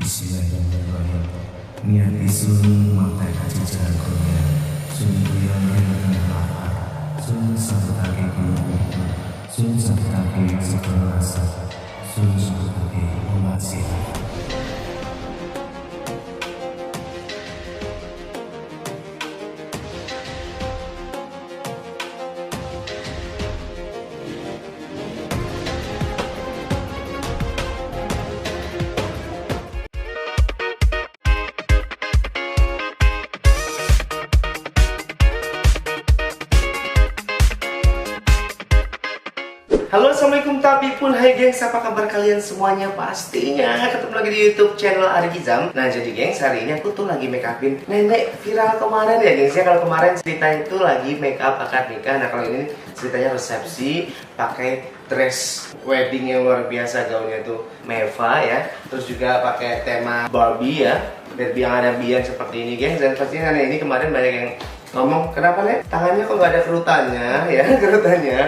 Bismillahirrahmanirrahim. Niat isun makai haji jalan kurnia. Sun yang dengan lapar. Sun sabutake guru. Sun sabutake segala rasa. Sun sabutake umat sihat. Halo, assalamualaikum tabipun, hai gengs, apa kabar kalian semuanya? Pastinya ketemu lagi di YouTube channel Arigizam. Nah jadi gengs, hari ini aku tuh lagi make upin nenek viral kemarin ya gengs ya. Kalau kemarin cerita itu lagi make up akad nikah, nah kalau ini ceritanya resepsi pakai dress wedding yang luar biasa, gaunnya tuh meva ya. Terus juga pakai tema Barbie ya, Barbie yang ada biang seperti ini gengs. Dan pastinya nenek ini kemarin banyak yang ngomong, kenapa nih tangannya kok nggak ada kerutannya ya, kerutannya.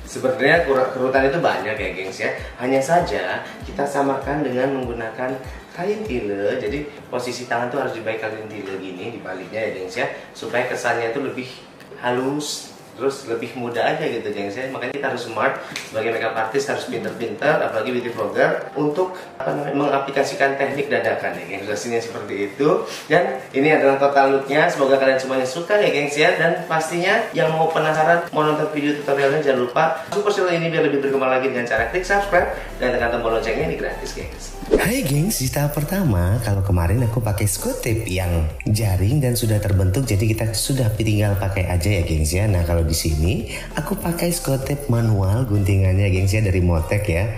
Sebenarnya kerutan itu banyak ya gengs ya. Hanya saja kita samakan dengan menggunakan kain tile. Jadi posisi tangan tuh harus dibaik kain tile gini dibaliknya ya gengs ya, supaya kesannya itu lebih halus, terus lebih mudah aja gitu gengs ya. Makanya kita harus smart sebagai makeup artist, harus pinter-pinter, apalagi beauty vlogger, untuk mengaplikasikan teknik dadakan ya gengs. Pastinya seperti itu. Dan ini adalah total looknya. Semoga kalian semuanya suka ya gengs ya. Dan pastinya yang mau penasaran mau nonton video tutorialnya, jangan lupa support channel ini biar lebih berkembang lagi dengan cara klik subscribe dan tekan tombol loncengnya, ini gratis gengs. Hai gengs, di tahap pertama, kalau kemarin aku pakai scotch tape yang jaring dan sudah terbentuk, jadi kita sudah tinggal pakai aja ya gengs ya. Nah kalau di sini aku pakai scotch tape manual guntingannya gengs ya, dari Motek ya.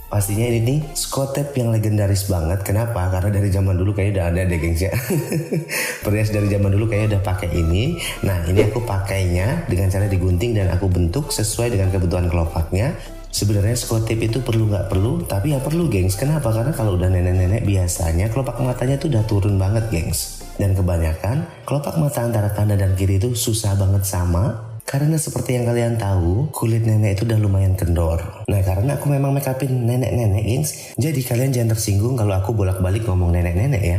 Pastinya ini nih scotch tape yang legendaris banget. Kenapa? Karena dari zaman dulu kayaknya udah ada deh gengs ya. Perias dari zaman dulu kayaknya udah pakai ini. Nah ini aku pakainya dengan cara digunting dan aku bentuk sesuai dengan kebutuhan kelopaknya. Sebenarnya scotch tape itu perlu nggak perlu, tapi ya perlu gengs. Kenapa? Karena kalau udah nenek-nenek biasanya kelopak matanya tuh udah turun banget gengs. Dan kebanyakan kelopak mata antara kanan dan kiri itu susah banget sama. Karena seperti yang kalian tahu, kulit nenek itu udah lumayan kendor. Nah karena aku memang make upin nenek-nenek gengs, jadi kalian jangan tersinggung kalau aku bolak-balik ngomong nenek-nenek ya.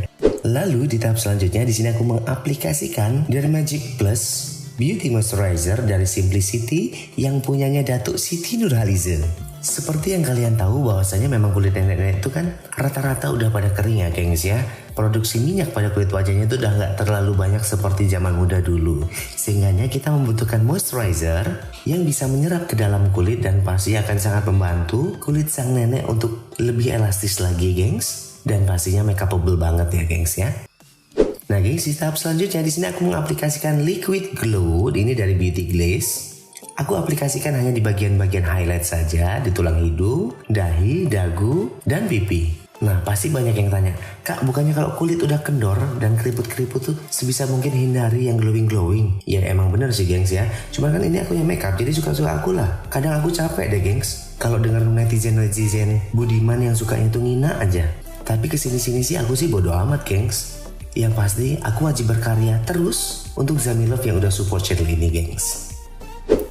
Lalu di tahap selanjutnya di sini aku mengaplikasikan Dermagic Plus Beauty Moisturizer dari Simplicity yang punyanya Datuk Siti Nurhaliza. Seperti yang kalian tahu bahwasanya memang kulit nenek-nenek itu kan rata-rata udah pada kering ya gengs ya. Produksi minyak pada kulit wajahnya itu udah nggak terlalu banyak seperti zaman muda dulu. Sehingganya kita membutuhkan moisturizer yang bisa menyerap ke dalam kulit dan pasti akan sangat membantu kulit sang nenek untuk lebih elastis lagi gengs. Dan pastinya make upable banget ya gengs ya. Nah gengs, di tahap selanjutnya di sini aku mengaplikasikan Liquid Glow ini dari Beauty Glaze. Aku aplikasikan hanya di bagian-bagian highlight saja, di tulang hidung, dahi, dagu, dan pipi. Nah pasti banyak yang tanya, Kak bukannya kalau kulit udah kendor dan keriput-keriput tuh sebisa mungkin hindari yang glowing-glowing? Ya emang bener sih gengs ya, cuman kan ini aku yang makeup jadi suka-suka aku lah. Kadang aku capek deh gengs kalau denger netizen budiman yang suka itu ngina aja. Tapi kesini-sini sih aku sih bodo amat gengs. Yang pasti aku wajib berkarya terus untuk Zamilove yang udah support channel ini gengs.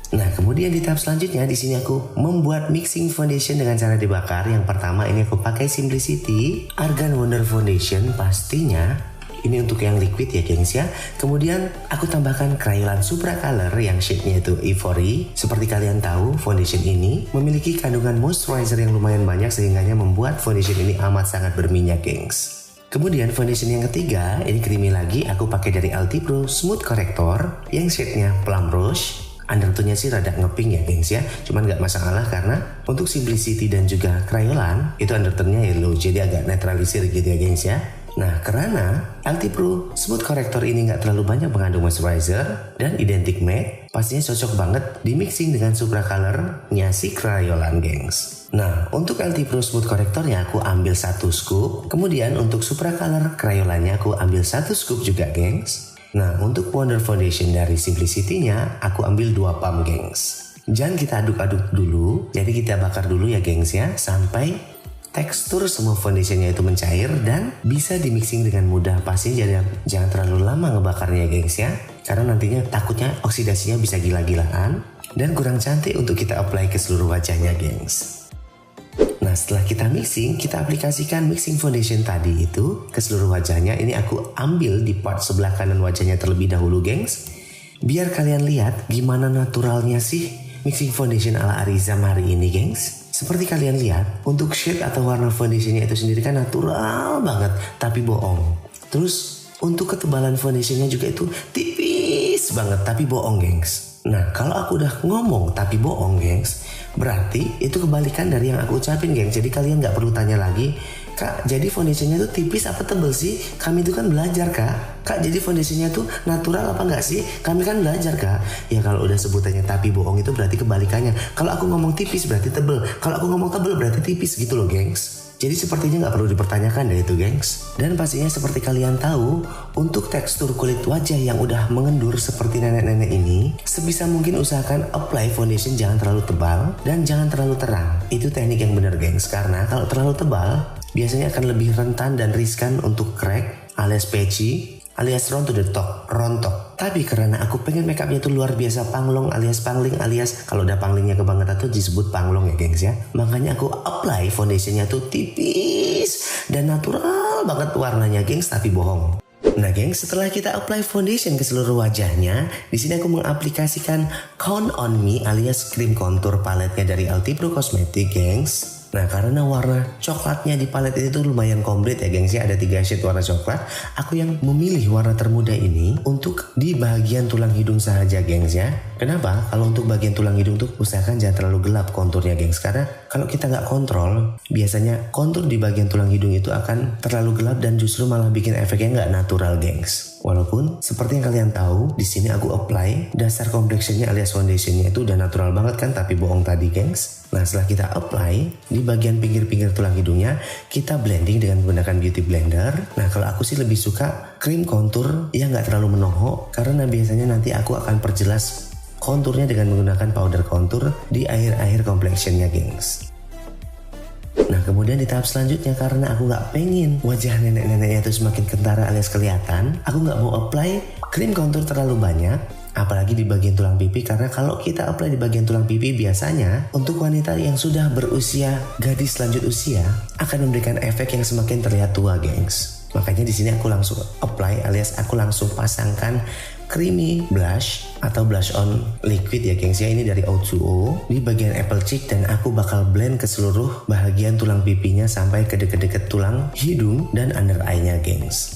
Nah kemudian di tahap selanjutnya di sini aku membuat mixing foundation dengan cara dibakar. Yang pertama ini aku pakai Simplicity Argan Wonder Foundation, pastinya ini untuk yang liquid ya gengs ya. Kemudian aku tambahkan Crayolan Supra Color yang shade-nya itu Ivory. Seperti kalian tahu foundation ini memiliki kandungan moisturizer yang lumayan banyak sehingganya membuat foundation ini amat sangat berminyak gengs. Kemudian foundation yang ketiga ini creamy lagi, aku pakai dari Altipro Smooth Corrector yang shade-nya Plum Rose. Undertone-nya sih rada ngepink ya gengs ya, cuman nggak masalah karena untuk Simplicity dan juga Crayolan itu undertone-nya yellow, jadi agak netralisir gitu ya gengs ya. Nah karena Altipro Smooth Corrector ini nggak terlalu banyak mengandung moisturizer dan identik matte, pastinya cocok banget di mixing dengan Supra Color-nya si Crayolan gengs. Nah untuk Altipro Smooth Corrector-nya aku ambil 1 scoop, kemudian untuk Supra Color Crayolan-nya aku ambil 1 scoop juga gengs. Nah untuk Wonder Foundation dari Simplicity-nya aku ambil 2 pump gengs. Jangan kita aduk-aduk dulu, jadi kita bakar dulu ya gengs ya, sampai tekstur semua foundationnya itu mencair dan bisa di mixing dengan mudah. Pasti jangan terlalu lama ngebakarnya gengs ya, karena nantinya takutnya oksidasinya bisa gila-gilaan dan kurang cantik untuk kita apply ke seluruh wajahnya gengs. Nah setelah kita mixing, kita aplikasikan mixing foundation tadi itu ke seluruh wajahnya. Ini aku ambil di part sebelah kanan wajahnya terlebih dahulu, gengs. Biar kalian lihat gimana naturalnya sih mixing foundation ala Arizam hari ini, gengs. Seperti kalian lihat, untuk shade atau warna foundationnya itu sendiri kan natural banget, tapi bohong. Terus untuk ketebalan foundationnya juga itu tipis banget, tapi bohong, gengs. Nah, kalau aku udah ngomong tapi bohong, gengs, berarti itu kebalikan dari yang aku ucapin, gengs. Jadi kalian nggak perlu tanya lagi, Kak, jadi foundationnya tuh tipis apa tebel sih? Kami itu kan belajar, Kak. Kak, jadi foundationnya tuh natural apa nggak sih? Kami kan belajar, Kak. Ya kalau udah sebutannya tapi bohong itu berarti kebalikannya. Kalau aku ngomong tipis berarti tebel. Kalau aku ngomong tebel berarti tipis gitu loh, gengs. Jadi sepertinya nggak perlu dipertanyakan deh itu, gengs. Dan pastinya seperti kalian tahu, untuk tekstur kulit wajah yang udah mengendur seperti nenek-nenek ini, sebisa mungkin usahakan apply foundation jangan terlalu tebal dan jangan terlalu terang. Itu teknik yang benar, gengs. Karena kalau terlalu tebal, biasanya akan lebih rentan dan riskan untuk crack alias patchy alias round to the top, rontok. Tapi karena aku pengen makeupnya tuh luar biasa panglong alias pangling alias kalau udah panglingnya kebangetan tuh disebut panglong ya, gengs ya. Makanya aku apply foundationnya tuh tipis dan natural banget warnanya, gengs, tapi bohong. Nah, gengs, setelah kita apply foundation ke seluruh wajahnya, di sini aku mengaplikasikan Count on Me alias krim contour paletnya dari Altipro Cosmetics, gengs. Nah, karena warna coklatnya di palet itu lumayan komplit ya, gengs ya, ada 3 shade warna coklat. Aku yang memilih warna termuda ini untuk di bagian tulang hidung saja, gengs ya. Kenapa? Kalau untuk bagian tulang hidung tuh usahakan jangan terlalu gelap konturnya, gengs. Karena kalau kita nggak kontrol, biasanya kontur di bagian tulang hidung itu akan terlalu gelap dan justru malah bikin efeknya nggak natural, gengs. Walaupun seperti yang kalian tahu, di sini aku apply dasar complexionnya alias foundationnya itu udah natural banget kan, tapi bohong tadi, gengs. Nah, setelah kita apply di bagian pinggir-pinggir tulang hidungnya, kita blending dengan menggunakan beauty blender. Nah, kalau aku sih lebih suka krim kontur yang nggak terlalu menohok, karena biasanya nanti aku akan perjelas konturnya dengan menggunakan powder kontur di akhir-akhir complexionnya, gengs. Nah, kemudian di tahap selanjutnya, karena aku nggak pengen wajah nenek-neneknya itu semakin kentara alias kelihatan, aku nggak mau apply krim kontur terlalu banyak, apalagi di bagian tulang pipi. Karena kalau kita apply di bagian tulang pipi, biasanya untuk wanita yang sudah berusia, gadis lanjut usia, akan memberikan efek yang semakin terlihat tua, gengs. Makanya di sini aku langsung apply alias aku langsung pasangkan creamy blush atau blush on liquid ya, gengs ya. Ini dari O2O di bagian apple cheek dan aku bakal blend ke seluruh bagian tulang pipinya sampai ke deket-deket tulang hidung dan under eye-nya, gengs.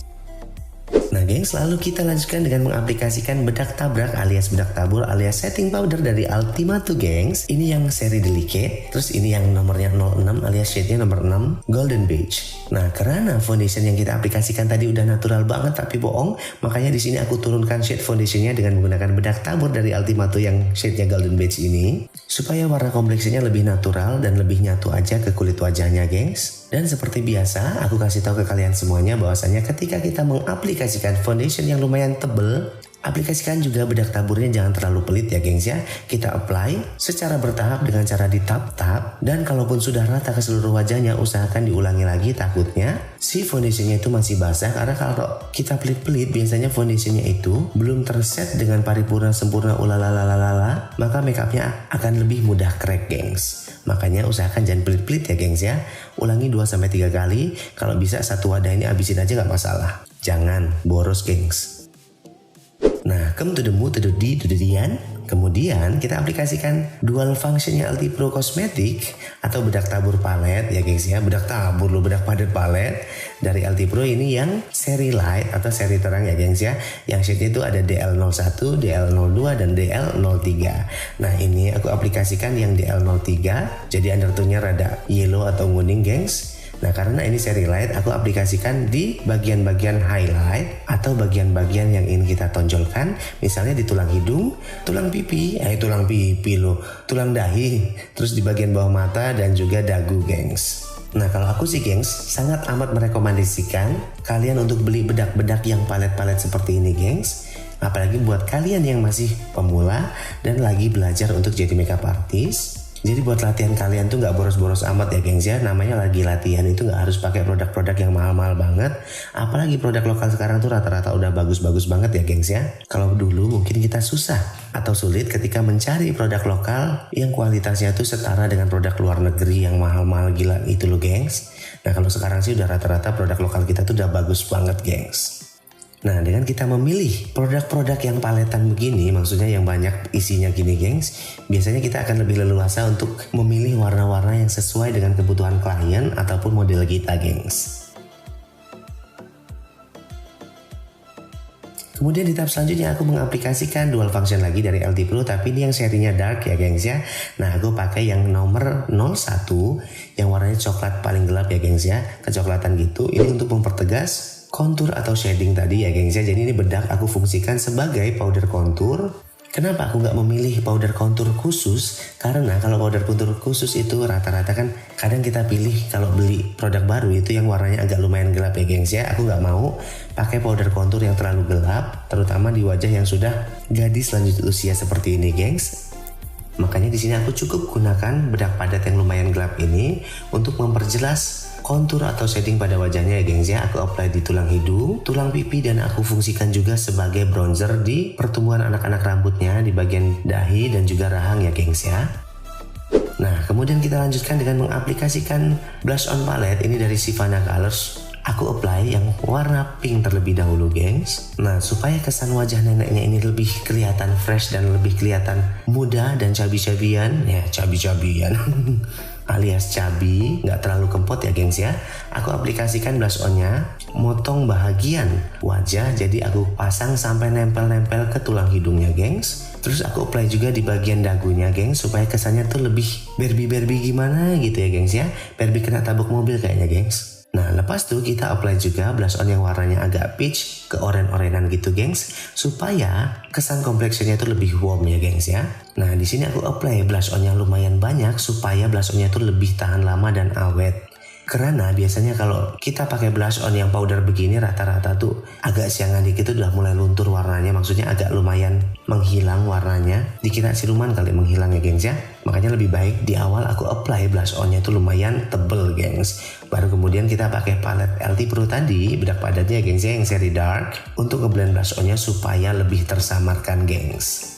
Nah, gengs, lalu kita lanjutkan dengan mengaplikasikan bedak tabrak alias bedak tabur alias setting powder dari Ultimato, gengs. Ini yang seri delicate, terus ini yang nomornya 06 alias shade-nya nomor 6 golden beige. Nah, karena foundation yang kita aplikasikan tadi udah natural banget tapi bohong, makanya di sini aku turunkan shade foundationnya dengan menggunakan bedak tabur dari Ultimato yang shade-nya golden beige ini, supaya warna kompleksinya lebih natural dan lebih nyatu aja ke kulit wajahnya, gengs. Dan seperti biasa, aku kasih tahu ke kalian semuanya bahwasanya ketika kita mengaplikasikan foundation yang lumayan tebel, aplikasikan juga bedak taburnya jangan terlalu pelit ya, gengs ya. Kita apply secara bertahap dengan cara ditap-tap, dan kalaupun sudah rata ke seluruh wajahnya, usahakan diulangi lagi, takutnya si foundationnya itu masih basah. Karena kalau kita pelit-pelit, biasanya foundationnya itu belum terset dengan paripurna sempurna ulalalalala, maka makeupnya akan lebih mudah crack, gengs. Makanya usahakan jangan pelit-pelit ya, gengs ya. Ulangi 2-3 kali, kalau bisa satu wadah ini habisin aja nggak masalah. Jangan boros, gengs. Nah, come to the mood, to the D, to the Dian. Kemudian kita aplikasikan dual functionnya Altipro Cosmetics atau bedak tabur palet ya, gengs ya. Bedak tabur loh, bedak padet palet dari Altipro ini yang seri light atau seri terang ya, gengs ya. Yang shade itu ada DL01, DL02 dan DL03. Nah, ini aku aplikasikan yang DL03, jadi undertone-nya rada yellow atau kuning, gengs. Nah, karena ini seri light, aku aplikasikan di bagian-bagian highlight atau bagian-bagian yang ingin kita tonjolkan. Misalnya di tulang hidung, tulang pipi, tulang dahi, terus di bagian bawah mata dan juga dagu, gengs. Nah, kalau aku sih, gengs, sangat amat merekomendasikan kalian untuk beli bedak-bedak yang palet-palet seperti ini, gengs. Apalagi buat kalian yang masih pemula dan lagi belajar untuk jadi makeup artist. Jadi buat latihan kalian tuh nggak boros-boros amat ya gengs ya. Namanya lagi latihan itu nggak harus pakai produk-produk yang mahal-mahal banget. Apalagi produk lokal sekarang tuh rata-rata udah bagus-bagus banget ya gengs ya. Kalau dulu mungkin kita susah atau sulit ketika mencari produk lokal yang kualitasnya tuh setara dengan produk luar negeri yang mahal-mahal gila itu loh gengs. Nah kalau sekarang sih udah rata-rata produk lokal kita tuh udah bagus banget gengs. Nah dengan kita memilih produk-produk yang paletan begini, maksudnya yang banyak isinya gini gengs, biasanya kita akan lebih leluasa untuk memilih warna-warna yang sesuai dengan kebutuhan klien ataupun model kita gengs. Kemudian di tahap selanjutnya aku mengaplikasikan dual function lagi dari LT Pro, tapi ini yang serinya dark ya gengs ya. Nah aku pakai yang nomor 01 yang warnanya coklat paling gelap ya gengs ya, kecoklatan gitu. Ini untuk mempertegas kontur atau shading tadi ya gengs ya. Jadi ini bedak aku fungsikan sebagai powder kontur. Kenapa aku nggak memilih powder kontur khusus? Karena kalau powder kontur khusus itu rata-rata kan kadang kita pilih kalau beli produk baru itu yang warnanya agak lumayan gelap ya gengs ya. Aku nggak mau pakai powder kontur yang terlalu gelap, terutama di wajah yang sudah gadis lanjut usia seperti ini gengs. Makanya di sini aku cukup gunakan bedak padat yang lumayan gelap ini untuk memperjelas kontur atau shading pada wajahnya ya gengs ya. Aku apply di tulang hidung, tulang pipi, dan aku fungsikan juga sebagai bronzer di pertumbuhan anak-anak rambutnya di bagian dahi dan juga rahang ya gengs ya. Nah kemudian kita lanjutkan dengan mengaplikasikan blush on palette ini dari Sivana Colors. Aku apply yang warna pink terlebih dahulu gengs. Nah supaya kesan wajah neneknya ini lebih kelihatan fresh dan lebih kelihatan muda dan cabi-cabian ya, cabi-cabian alias cabi, nggak terlalu kempot ya gengs ya. Aku aplikasikan blush onnya, motong bahagian wajah, jadi aku pasang sampai nempel-nempel ke tulang hidungnya gengs. Terus aku apply juga di bagian dagunya gengs, supaya kesannya tuh lebih Barbie gimana gitu ya gengs ya. Barbie kena tabuk mobil kayaknya gengs. Nah lepas tuh kita apply juga blush on yang warnanya agak peach ke oren-orenan gitu gengs, supaya kesan complexionnya itu lebih warm ya gengs ya. Nah di sini aku apply blush on yang lumayan banyak supaya blush onnya itu lebih tahan lama dan awet. Karena biasanya kalau kita pakai blush on yang powder begini rata-rata tuh agak siangan dikit tuh udah mulai luntur warnanya, maksudnya agak lumayan menghilang warnanya. Dikira siluman kali menghilang ya gengs ya. Makanya lebih baik di awal aku apply blush onnya itu lumayan tebel gengs. Baru kemudian kita pakai palette LT Pro tadi, bedak padatnya gengs ya yang seri dark, untuk ngeblend blush onnya supaya lebih tersamarkan gengs.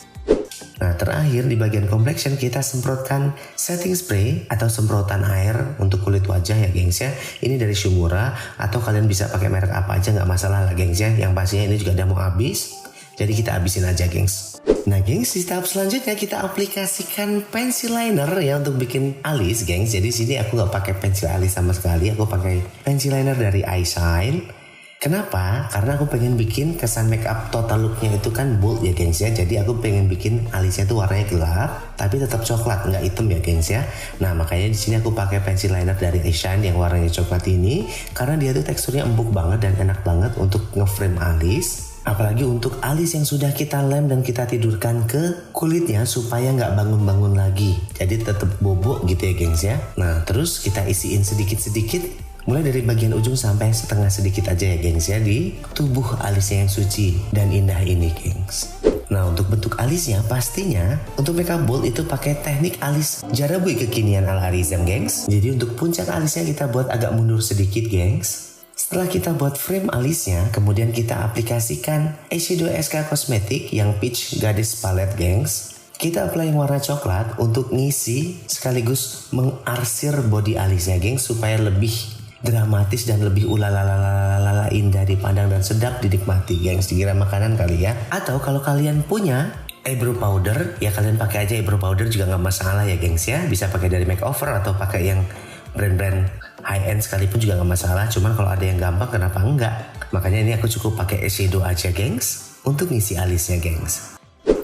Nah terakhir di bagian complexion kita semprotkan setting spray atau semprotan air untuk kulit wajah ya gengs ya. Ini dari Shumura atau kalian bisa pakai merek apa aja nggak masalah lah gengs ya. Yang pastinya ini juga udah mau habis, jadi kita habisin aja gengs. Nah gengs di tahap selanjutnya kita aplikasikan pencil liner ya untuk bikin alis gengs. Jadi sini aku nggak pakai pensil alis sama sekali, aku pakai pencil liner dari iShine. Kenapa? Karena aku pengen bikin kesan makeup total looknya itu kan bold ya gengs ya. Jadi aku pengen bikin alisnya tuh warnanya gelap tapi tetap coklat, nggak hitam ya gengs ya. Nah makanya di sini aku pakai pencil liner dari iShine yang warnanya coklat ini, karena dia tuh teksturnya empuk banget dan enak banget untuk ngeframe alis. Apalagi untuk alis yang sudah kita lem dan kita tidurkan ke kulitnya supaya nggak bangun-bangun lagi. Jadi tetap bobo gitu ya gengs ya. Nah terus kita isiin sedikit-sedikit, mulai dari bagian ujung sampai setengah sedikit aja ya gengs ya, di tubuh alisnya yang suci dan indah ini gengs. Nah untuk bentuk alisnya pastinya untuk makeup bold itu pakai teknik alis Jarabui kekinian ala Arizam gengs. Jadi untuk puncak alisnya kita buat agak mundur sedikit gengs. Setelah kita buat frame alisnya, kemudian kita aplikasikan eyeshadow SK Cosmetic yang Peach Goddess Palette gengs. Kita apply yang warna coklat untuk ngisi sekaligus mengarsir body alisnya gengs, supaya lebih dramatis dan lebih ulalalala indah dipandang dan sedap dinikmati gengs. Dikira makanan kali ya. Atau kalau kalian punya eyebrow powder ya kalian pakai aja eyebrow powder juga nggak masalah ya gengs ya. Bisa pakai dari makeover atau pakai yang brand-brand high end sekalipun juga nggak masalah. Cuman kalau ada yang gampang kenapa enggak. Makanya ini aku cukup pakai eyeshadow aja gengs untuk ngisi alisnya gengs.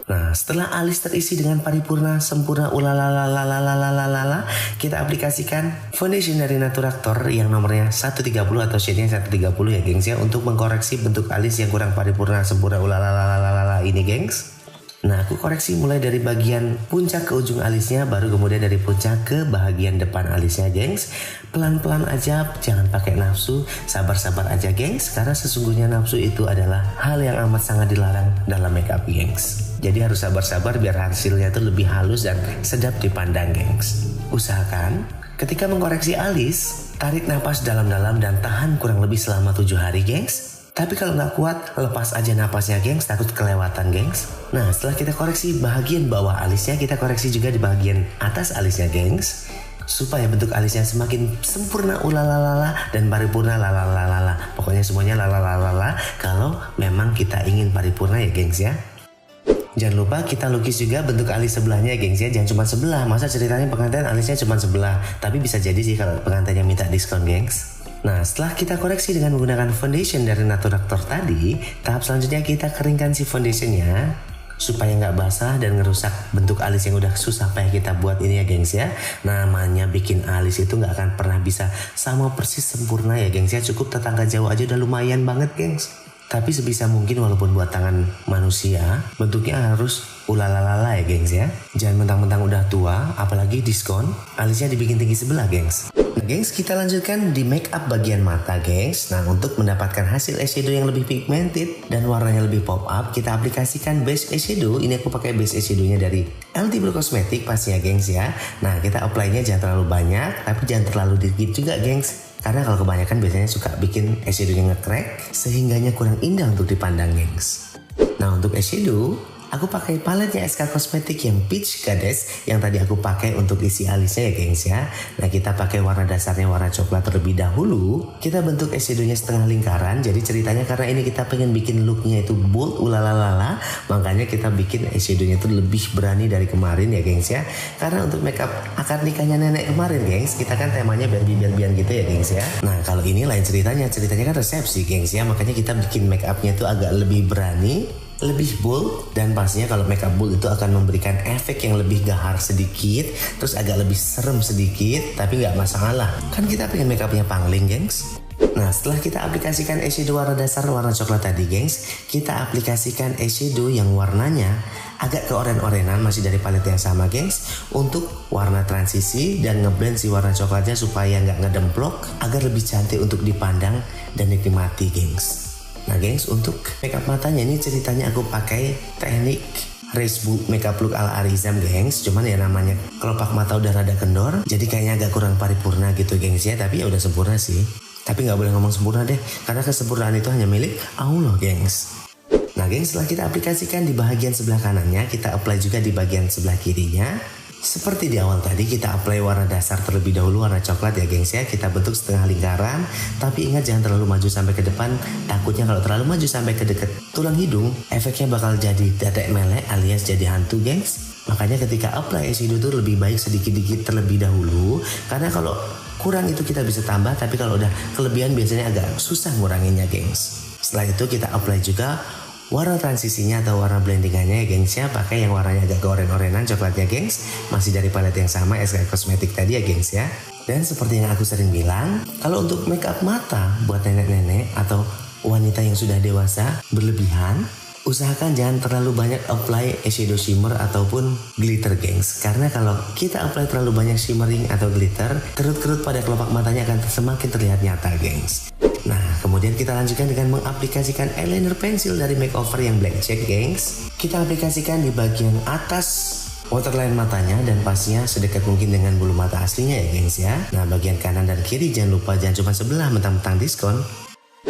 Nah setelah alis terisi dengan paripurna sempurna ulalalalalalalala, kita aplikasikan foundation dari Naturaktor yang nomornya 130 atau shade-nya 130 ya gengs ya, untuk mengkoreksi bentuk alis yang kurang paripurna sempurna ulalalalala ini gengs. Nah, aku koreksi mulai dari bagian puncak ke ujung alisnya, baru kemudian dari puncak ke bagian depan alisnya, gengs. Pelan-pelan aja, jangan pakai nafsu, sabar-sabar aja, gengs. Karena sesungguhnya nafsu itu adalah hal yang amat sangat dilarang dalam makeup, gengs. Jadi harus sabar-sabar biar hasilnya itu lebih halus dan sedap dipandang, gengs. Usahakan ketika mengkoreksi alis, tarik napas dalam-dalam dan tahan kurang lebih selama 7 hari, gengs. Tapi kalau nggak kuat, lepas aja napasnya, gengs, takut kelewatan, gengs. Nah, setelah kita koreksi bagian bawah alisnya, kita koreksi juga di bagian atas alisnya, gengs. Supaya bentuk alisnya semakin sempurna, ulalalala, dan paripurna, lalalalala. Pokoknya semuanya lalalalala kalau memang kita ingin paripurna ya, gengs ya. Jangan lupa kita lukis juga bentuk alis sebelahnya, gengs ya. Jangan cuma sebelah, masa ceritanya pengantin alisnya cuma sebelah. Tapi bisa jadi sih kalau pengantinnya minta diskon, gengs. Nah, setelah kita koreksi dengan menggunakan foundation dari Naturator tadi, tahap selanjutnya kita keringkan si foundationnya supaya nggak basah dan ngerusak bentuk alis yang udah susah payah kita buat ini ya, gengs ya. Namanya bikin alis itu nggak akan pernah bisa sama persis sempurna ya, gengs ya. Cukup tetangga jauh aja udah lumayan banget, gengs. Tapi sebisa mungkin walaupun buat tangan manusia, bentuknya harus ulalalala ya, gengs ya. Jangan mentang-mentang udah tua, apalagi diskon, alisnya dibikin tinggi sebelah, gengs. Nah, gengs, kita lanjutkan di make up bagian mata, gengs. Nah, untuk mendapatkan hasil eyeshadow yang lebih pigmented dan warnanya lebih pop up, kita aplikasikan base eyeshadow. Ini aku pakai base eyeshadownya dari LT Blue Cosmetic pastinya, gengs ya. Nah, kita apply-nya jangan terlalu banyak, tapi jangan terlalu dikit juga, gengs. Karena kalau kebanyakan biasanya suka bikin eyeshadownya nge-crack, sehingganya kurang indah untuk dipandang, gengs. Nah, untuk eyeshadow, aku pakai paletnya SK Cosmetic yang Peach Goddess yang tadi aku pakai untuk isi alisnya ya, gengs ya. Nah, kita pakai warna dasarnya warna coklat terlebih dahulu. Kita bentuk eyeshadownya setengah lingkaran. Jadi ceritanya karena ini kita pengen bikin looknya itu bold, ulalalala, makanya kita bikin eyeshadownya itu lebih berani dari kemarin ya, gengs ya. Karena untuk makeup akad nikahnya nenek kemarin, gengs, kita kan temanya Barbie-Barbian gitu ya, gengs ya. Nah, kalau ini lain ceritanya kan resepsi, gengs ya. Makanya kita bikin make upnya itu agak lebih berani, lebih bold, dan pastinya kalau makeup bold itu akan memberikan efek yang lebih gahar sedikit, terus agak lebih serem sedikit, tapi nggak masalah. Kan kita pengen makeupnya pangling, gengs. Nah, setelah kita aplikasikan eyeshadow warna dasar warna coklat tadi, gengs, kita aplikasikan eyeshadow yang warnanya agak keoren-orenan masih dari palet yang sama, gengs, untuk warna transisi dan ngeblend si warna coklatnya supaya nggak ngedemplok, agar lebih cantik untuk dipandang dan dinikmati, gengs. Nah, gengs, untuk makeup matanya ini ceritanya aku pakai teknik Race Book makeup look ala Arizam, gengs. Cuman ya namanya kelopak mata udah rada kendor, jadi kayaknya agak kurang paripurna gitu, gengs ya. Tapi ya udah sempurna sih. Tapi nggak boleh ngomong sempurna deh, karena kesempurnaan itu hanya milik Allah, gengs. Nah, gengs, setelah kita aplikasikan di bagian sebelah kanannya, kita apply juga di bagian sebelah kirinya. Seperti di awal tadi, kita apply warna dasar terlebih dahulu warna coklat ya, gengs ya. Kita bentuk setengah lingkaran, tapi ingat jangan terlalu maju sampai ke depan. Takutnya kalau terlalu maju sampai ke dekat tulang hidung, efeknya bakal jadi dadek melek alias jadi hantu, gengs. Makanya ketika apply eyeshadow itu lebih baik sedikit-dikit terlebih dahulu, karena kalau kurang itu kita bisa tambah, tapi kalau udah kelebihan biasanya agak susah nguranginnya, gengs. Setelah itu kita apply juga warna transisinya atau warna blendingannya ya, gengs ya. Pakai yang warnanya agak keoren-orenan coklatnya, gengs. Masih dari palet yang sama SK Cosmetic tadi ya, gengs ya. Dan seperti yang aku sering bilang, kalau untuk makeup mata buat nenek-nenek atau wanita yang sudah dewasa berlebihan, usahakan jangan terlalu banyak apply eyeshadow shimmer ataupun glitter, gengs. Karena kalau kita apply terlalu banyak shimmering atau glitter, kerut-kerut pada kelopak matanya akan semakin terlihat nyata, gengs. Nah, kemudian kita lanjutkan dengan mengaplikasikan eyeliner pensil dari makeover yang black check, gengs. Kita aplikasikan di bagian atas waterline matanya dan pastinya sedekat mungkin dengan bulu mata aslinya ya, gengs ya. Nah, bagian kanan dan kiri jangan lupa, jangan cuma sebelah mentang-mentang diskon.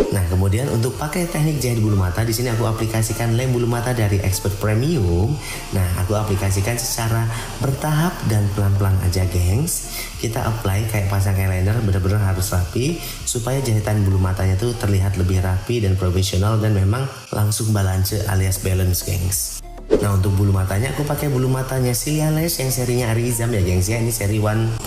Nah, kemudian untuk pakai teknik jahit bulu mata, di sini aku aplikasikan lem bulu mata dari Expert Premium. Nah, aku aplikasikan secara bertahap dan pelan-pelan aja, gengs. Kita apply kayak pasang eyeliner, bener-bener harus rapi supaya jahitan bulu matanya tuh terlihat lebih rapi dan profesional dan memang langsung balance alias balance, gengs. Nah, untuk bulu matanya aku pakai bulu matanya Cilia Lash yang serinya Arizam ya, gengs ya. Ini seri 1.0.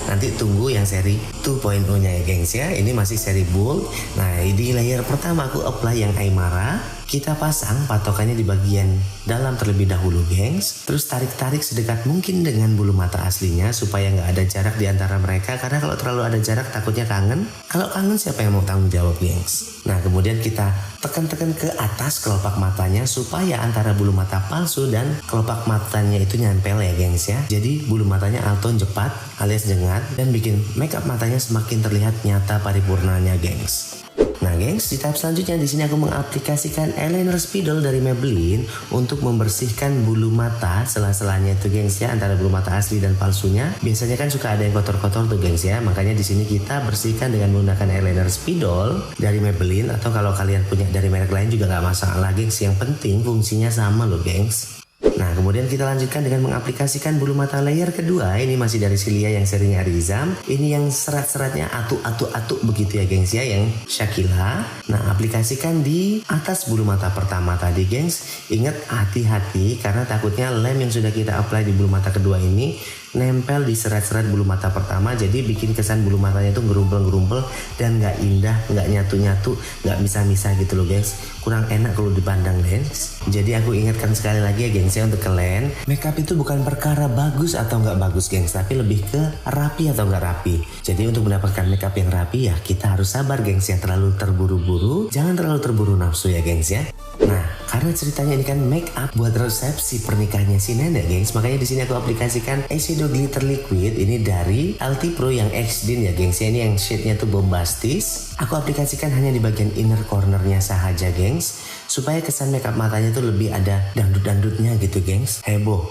Nanti tunggu yang seri 2.0 nya ya gengs ya. Ini masih seri bold. Nah di layer pertama aku apply yang Aymara. Kita pasang patokannya di bagian dalam terlebih dahulu gengs. Terus tarik-tarik sedekat mungkin dengan bulu mata aslinya supaya nggak ada jarak di antara mereka. Karena kalau terlalu ada jarak takutnya kangen. Kalau kangen siapa yang mau tanggung jawab gengs? Nah kemudian kita tekan-tekan ke atas kelopak matanya supaya antara bulu mata palsu dan kelopak matanya itu nyempel ya gengs ya. Jadi bulu matanya alton jepat alias jengat dan bikin makeup matanya semakin terlihat nyata paripurnanya gengs. Nah gengs, di tahap selanjutnya di sini aku mengaplikasikan eyeliner spidol dari Maybelline untuk membersihkan bulu mata sela-selanya itu gengs ya, antara bulu mata asli dan palsunya. Biasanya kan suka ada yang kotor-kotor tuh gengs ya, makanya di sini kita bersihkan dengan menggunakan eyeliner spidol dari Maybelline, atau kalau kalian punya dari merek lain juga nggak masalah gengs. Yang penting fungsinya sama loh gengs. Nah kemudian kita lanjutkan dengan mengaplikasikan bulu mata layer kedua. Ini masih dari Cilia yang serinya Arizam. Ini yang serat-seratnya atuk begitu ya gengs ya, yang Shakila. Nah aplikasikan di atas bulu mata pertama tadi gengs. Ingat hati-hati karena takutnya lem yang sudah kita apply di bulu mata kedua ini nempel di serat-serat bulu mata pertama, jadi bikin kesan bulu matanya itu gerumpel-gerumpel dan nggak indah, nggak nyatu-nyatu, nggak misah-misah gitu loh gengs. Kurang enak kalau dipandang gengs. Jadi aku ingatkan sekali lagi ya gengs ya, untuk kalian, makeup itu bukan perkara bagus atau nggak bagus gengs, tapi lebih ke rapi atau nggak rapi. Jadi untuk mendapatkan makeup yang rapi ya kita harus sabar gengs ya, terlalu terburu-buru, jangan terlalu terburu nafsu ya gengs ya. Nah karena ceritanya ini kan make up buat resepsi pernikahannya si nenek gengs, makanya di sini aku aplikasikan eyeshadow glitter liquid ini dari LT Pro yang X-Din ya gengs ya. Ini yang shade-nya tuh bombastis. Aku aplikasikan hanya di bagian inner cornernya saja gengs, supaya kesan makeup matanya tuh lebih ada dangdut-dangdutnya gitu gengs, heboh.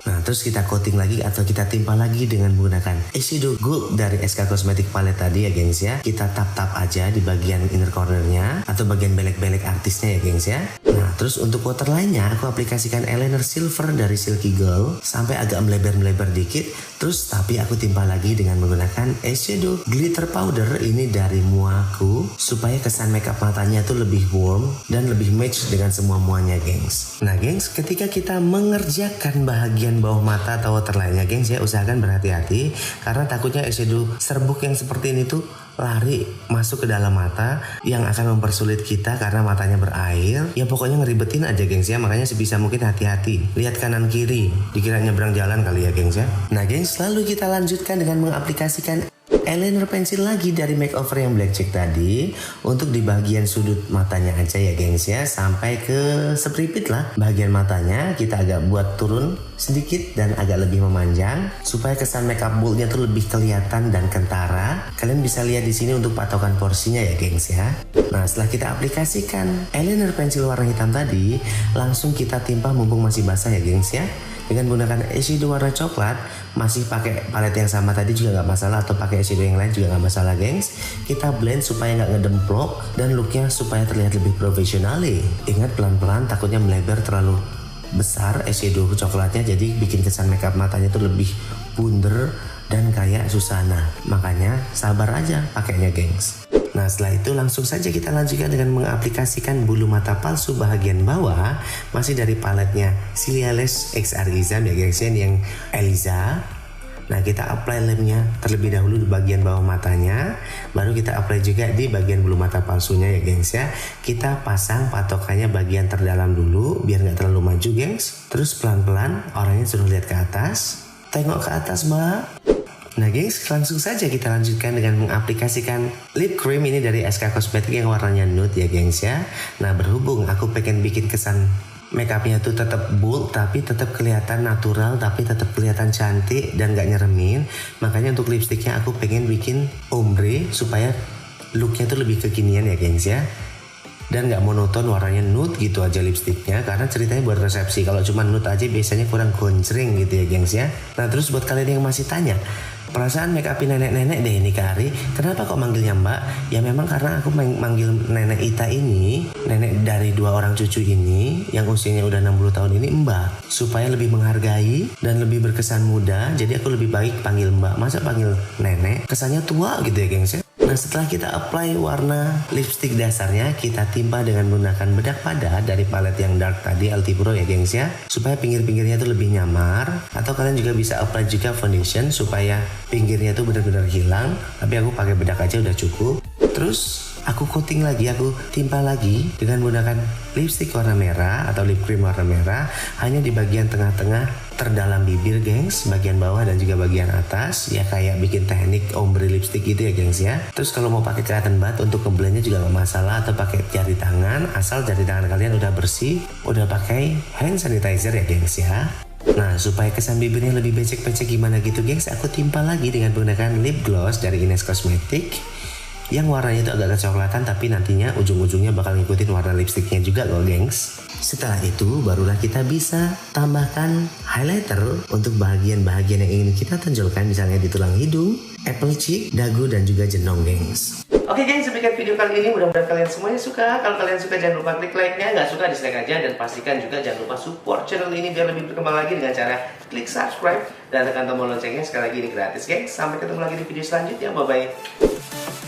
Nah terus kita coating lagi atau kita timpa lagi dengan menggunakan eyeshadow gold dari SK Cosmetic Palette tadi ya gengs ya. Kita tap-tap aja di bagian inner cornernya atau bagian belek-belek artisnya ya gengs ya. Nah terus untuk waterline-nya aku aplikasikan eyeliner silver dari Silky Girl sampai agak melebar-melebar dikit. Terus tapi aku timpa lagi dengan menggunakan eyeshadow glitter powder ini dari Muaku supaya kesan makeup matanya tuh lebih warm dan lebih match dengan semua muanya gengs. Nah gengs, ketika kita mengerjakan bahagian bawah mata atau waterline-nya gengs ya, usahakan berhati-hati karena takutnya eyeshadow serbuk yang seperti ini tuh lari masuk ke dalam mata yang akan mempersulit kita karena matanya berair. Ya pokoknya ngeribetin aja gengs ya, makanya sebisa mungkin hati-hati. Lihat kanan kiri, dikira nyebrang jalan kali ya gengs ya. Nah gengs, lalu kita lanjutkan dengan mengaplikasikan eyeliner pensil lagi dari makeover yang black check tadi untuk di bagian sudut matanya aja ya gengs ya, sampai ke sepripit lah bagian matanya. Kita agak buat turun sedikit dan agak lebih memanjang supaya kesan makeup boldnya tuh lebih kelihatan dan kentara. Kalian bisa lihat di sini untuk patokan porsinya ya gengs ya. Nah setelah kita aplikasikan eyeliner pensil warna hitam tadi, langsung kita timpa mumpung masih basah ya gengs ya. Dengan menggunakan eyeshadow warna coklat, masih pakai palette yang sama tadi juga nggak masalah, atau pakai eyeshadow yang lain juga nggak masalah gengs. Kita blend supaya nggak ngedemplok dan looknya supaya terlihat lebih profesional. Ingat pelan-pelan, takutnya melebar terlalu besar eyeshadow coklatnya, jadi bikin kesan makeup matanya tuh lebih bunder dan kayak Susana. Makanya sabar aja pakainya gengs. Nah setelah itu langsung saja kita lanjutkan dengan mengaplikasikan bulu mata palsu bahagian bawah, masih dari paletnya Cilia Lash X Arizam ya gengs ya, yang Eliza. Nah kita apply lemnya terlebih dahulu di bagian bawah matanya, baru kita apply juga di bagian bulu mata palsunya ya gengs ya. Kita pasang patokannya bagian terdalam dulu biar nggak terlalu maju gengs. Terus pelan-pelan orangnya suruh lihat ke atas, tengok ke atas mbak. Nah gengs, langsung saja kita lanjutkan dengan mengaplikasikan lip cream ini dari SK Cosmetic yang warnanya nude ya gengs ya. Nah berhubung aku pengen bikin kesan makeupnya tuh tetap bold tapi tetap kelihatan natural, tapi tetap kelihatan cantik dan gak nyeremin, makanya untuk lipstiknya aku pengen bikin ombre supaya looknya tuh lebih kekinian ya gengs ya. Dan gak monoton warnanya nude gitu aja lipstiknya, karena ceritanya buat resepsi. Kalau cuma nude aja biasanya kurang gonceng gitu ya gengs ya. Nah terus buat kalian yang masih tanya, perasaan make upin nenek-nenek deh ini Kak Ari, kenapa kok manggilnya mbak? Ya memang karena aku manggil nenek Ita ini, nenek dari 2 orang cucu ini yang usianya udah 60 tahun ini mbak, supaya lebih menghargai dan lebih berkesan muda. Jadi aku lebih baik panggil mbak, masa panggil nenek kesannya tua gitu ya gengs ya. Nah setelah kita apply warna lipstick dasarnya, kita timpa dengan menggunakan bedak pada dari palet yang dark tadi, LT Pro ya gengs ya, supaya pinggir-pinggirnya itu lebih nyamar. Atau kalian juga bisa apply juga foundation supaya pinggirnya itu benar-benar hilang, tapi aku pakai bedak aja udah cukup. Terus aku coating lagi, aku timpa lagi dengan menggunakan lipstick warna merah atau lip cream warna merah, hanya di bagian tengah-tengah terdalam bibir gengs, bagian bawah dan juga bagian atas, ya kayak bikin teknik ombre lipstick gitu ya gengs ya. Terus kalau mau pakai cotton bud untuk ngeblendnya juga gak masalah, atau pakai jari tangan, asal jari tangan kalian udah bersih, udah pakai hand sanitizer ya gengs ya. Nah supaya kesan bibirnya lebih becek-becek gimana gitu gengs, aku timpa lagi dengan menggunakan lip gloss dari Ines Cosmetics yang warnanya itu agak kecoklatan, tapi nantinya ujung-ujungnya bakal ngikutin warna lipstiknya juga loh gengs. Setelah itu barulah kita bisa tambahkan highlighter untuk bagian-bagian yang ingin kita tonjolkan, misalnya di tulang hidung, apple cheek, dagu, dan juga jenong gengs. Oke gengs, demikian video kali ini, mudah-mudahan kalian semuanya suka. Kalau kalian suka jangan lupa klik like-nya, nggak suka dislike aja, dan pastikan juga jangan lupa support channel ini biar lebih berkembang lagi dengan cara klik subscribe dan tekan tombol loncengnya. Sekali lagi ini gratis gengs. Sampai ketemu lagi di video selanjutnya, bye bye.